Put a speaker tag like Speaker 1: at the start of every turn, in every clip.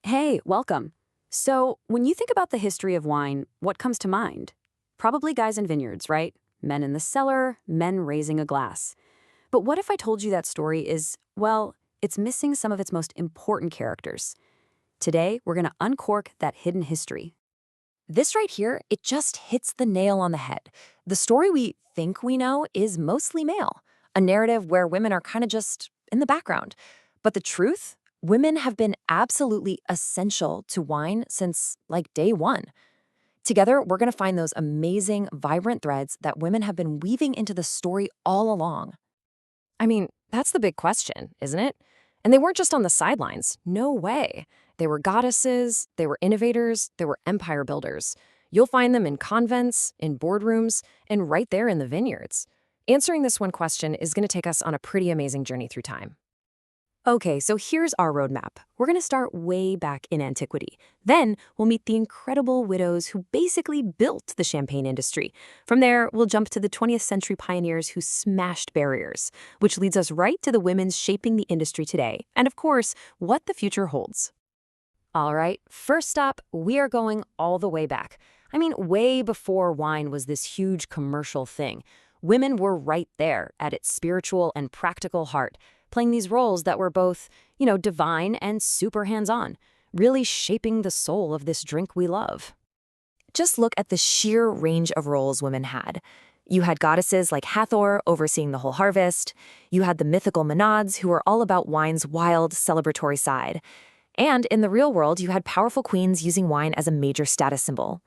Speaker 1: Hey, welcome. So, when you think about the history of wine, what comes to mind? Probably guys in vineyards, right? Men in the cellar, men raising a glass. But what if I told you that story is, well, it's missing some of its most important characters? Today, we're going to uncork that hidden history.
Speaker 2: This right here, it just hits the nail on the head. The story we think we know is mostly male, a narrative where women are kind of just in the background. But the truth, women have been absolutely essential to wine since like day one. Together, we're going to find those amazing, vibrant threads that women have been weaving into the story all along.
Speaker 3: I mean, that's the big question, isn't it? And they weren't just on the sidelines. No way. They were goddesses, they were innovators, they were empire builders. You'll find them in convents, in boardrooms, and right there in the vineyards. Answering this one question is going to take us on a pretty amazing journey through time. Okay, so here's our roadmap. We're going to start way back in antiquity. Then we'll meet the incredible widows who basically built the champagne industry. From there, we'll jump to the 20th century pioneers who smashed barriers, which leads us right to the women shaping the industry today, and of course, what the future holds. All right, first up, we are going all the way back. I mean, way before wine was this huge commercial thing. Women were right there at its spiritual and practical heart, playing these roles that were both, divine and super hands-on, really shaping the soul of this drink we love.
Speaker 2: Just look at the sheer range of roles women had. You had goddesses like Hathor overseeing the whole harvest. You had the mythical Menads who were all about wine's wild, celebratory side. And in the real world, you had powerful queens using wine as a major status symbol.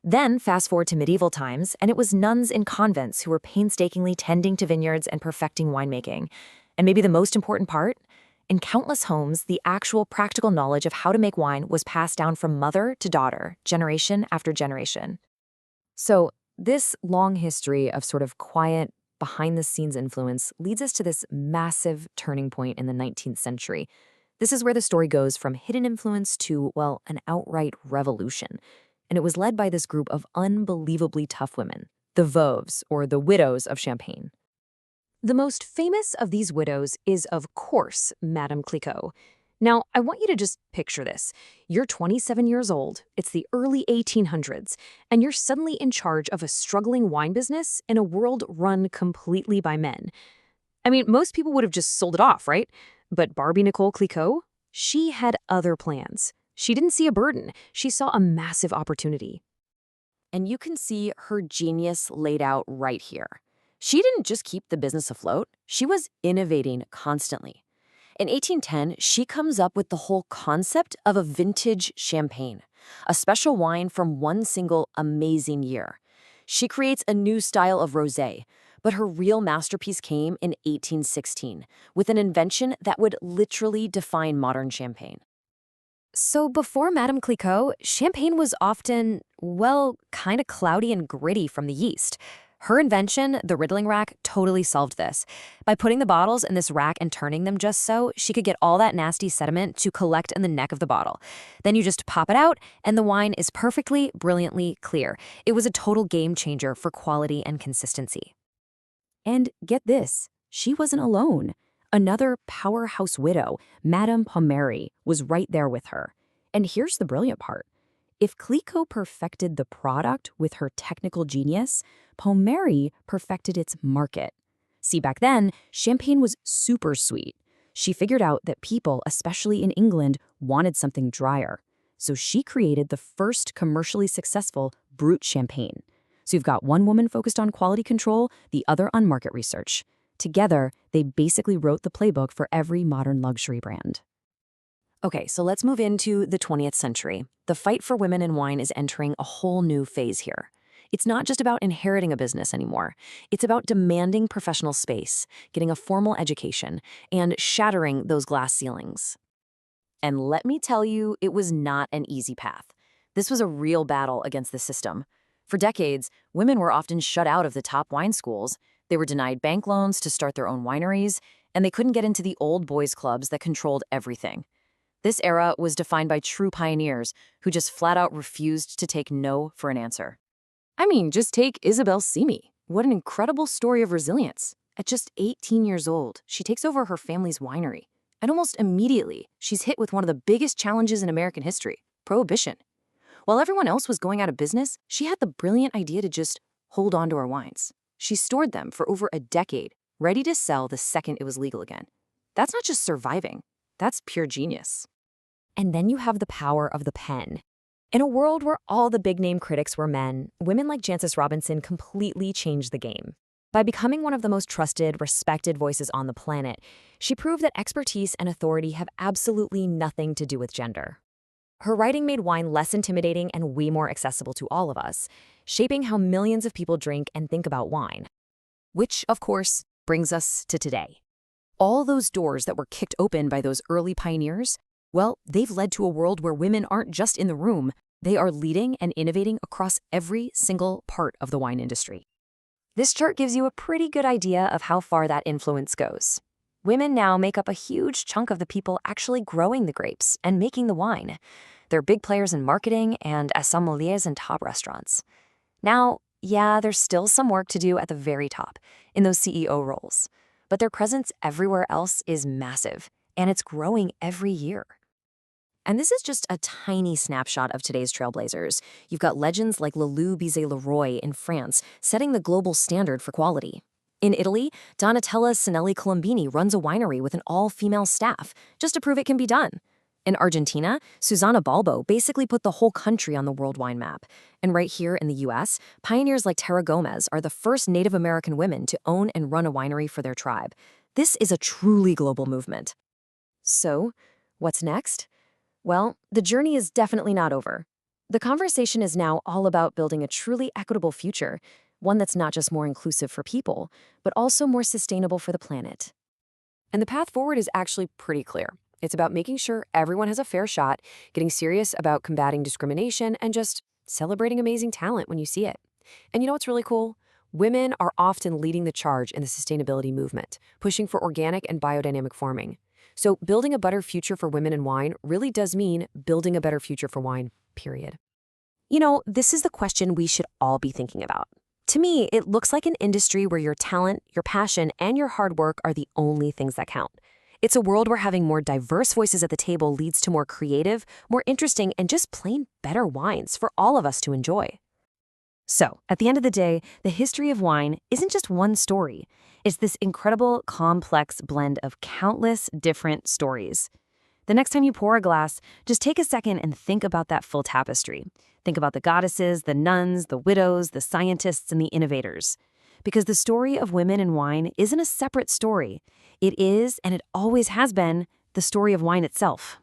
Speaker 2: Then fast forward to medieval times, and it was nuns in convents who were painstakingly tending to vineyards and perfecting winemaking. And maybe the most important part, in countless homes, the actual practical knowledge of how to make wine was passed down from mother to daughter, generation after generation.
Speaker 3: So this long history of sort of quiet, behind-the-scenes influence leads us to this massive turning point in the 19th century. This is where the story goes from hidden influence to, well, an outright revolution. And it was led by this group of unbelievably tough women, the Veuves, or the widows of Champagne. The most famous of these widows is, of course, Madame Clicquot. Now, I want you to just picture this. You're 27 years old, it's the early 1800s, and you're suddenly in charge of a struggling wine business in a world run completely by men. I mean, most people would have just sold it off, right? But Barbie Nicole Clicquot, she had other plans. She didn't see a burden, she saw a massive opportunity.
Speaker 1: And you can see her genius laid out right here. She didn't just keep the business afloat, she was innovating constantly. In 1810, she comes up with the whole concept of a vintage champagne, a special wine from one single amazing year. She creates a new style of rosé, but her real masterpiece came in 1816 with an invention that would literally define modern champagne.
Speaker 3: So before Madame Clicquot, champagne was often, well, kind of cloudy and gritty from the yeast. Her invention, the riddling rack, totally solved this. By putting the bottles in this rack and turning them just so, she could get all that nasty sediment to collect in the neck of the bottle. Then you just pop it out, and the wine is perfectly, brilliantly clear. It was a total game changer for quality and consistency. And get this, she wasn't alone. Another powerhouse widow, Madame Pommery, was right there with her. And here's the brilliant part. If Clicquot perfected the product with her technical genius, Pommery perfected its market. See, back then, champagne was super sweet. She figured out that people, especially in England, wanted something drier. So she created the first commercially successful brut champagne. So you've got one woman focused on quality control, the other on market research. Together, they basically wrote the playbook for every modern luxury brand. Okay, so let's move into the 20th century. The fight for women in wine is entering a whole new phase here. It's not just about inheriting a business anymore. It's about demanding professional space, getting a formal education, and shattering those glass ceilings. And let me tell you, it was not an easy path. This was a real battle against the system. For decades, women were often shut out of the top wine schools. They were denied bank loans to start their own wineries, and they couldn't get into the old boys clubs that controlled everything. This era was defined by true pioneers who just flat out refused to take no for an answer. I mean, just take Isabelle Simi. What an incredible story of resilience. At just 18 years old, she takes over her family's winery.
Speaker 1: And almost immediately, she's hit with one of the biggest challenges in American history, prohibition. While everyone else was going out of business, she had the brilliant idea to just hold on to her wines. She stored them for over a decade, ready to sell the second it was legal again. That's not just surviving, that's pure genius.
Speaker 3: And then you have the power of the pen. In a world where all the big-name critics were men, women like Jancis Robinson completely changed the game. By becoming one of the most trusted, respected voices on the planet, she proved that expertise and authority have absolutely nothing to do with gender. Her writing made wine less intimidating and way more accessible to all of us, shaping how millions of people drink and think about wine.
Speaker 1: Which, of course, brings us to today. All those doors that were kicked open by those early pioneers, well, they've led to a world where women aren't just in the room, they are leading and innovating across every single part of the wine industry.
Speaker 2: This chart gives you a pretty good idea of how far that influence goes. Women now make up a huge chunk of the people actually growing the grapes and making the wine. They're big players in marketing and as sommeliers in top restaurants. Now, yeah, there's still some work to do at the very top, in those CEO roles. But their presence everywhere else is massive, and it's growing every year.
Speaker 1: And this is just a tiny snapshot of today's trailblazers. You've got legends like Lelou Bizet-Leroy in France setting the global standard for quality. In Italy, Donatella Sinelli Colombini runs a winery with an all-female staff, just to prove it can be done. In Argentina, Susana Balbo basically put the whole country on the world wine map. And right here in the US, pioneers like Tara Gomez are the first Native American women to own and run a winery for their tribe. This is a truly global movement. So, what's next? Well, the journey is definitely not over. The conversation is now all about building a truly equitable future, one that's not just more inclusive for people, but also more sustainable for the planet.
Speaker 3: And the path forward is actually pretty clear. It's about making sure everyone has a fair shot, getting serious about combating discrimination, and just celebrating amazing talent when you see it. And you know what's really cool? Women are often leading the charge in the sustainability movement, pushing for organic and biodynamic farming. So building a better future for women in wine really does mean building a better future for wine, period.
Speaker 2: You know, this is the question we should all be thinking about. To me, it looks like an industry where your talent, your passion, and your hard work are the only things that count. It's a world where having more diverse voices at the table leads to more creative, more interesting, and just plain better wines for all of us to enjoy. So, at the end of the day, the history of wine isn't just one story. It's this incredible, complex blend of countless different stories. The next time you pour a glass, just take a second and think about that full tapestry. Think about the goddesses, the nuns, the widows, the scientists, and the innovators. Because the story of women in wine isn't a separate story. It is, and it always has been, the story of wine itself.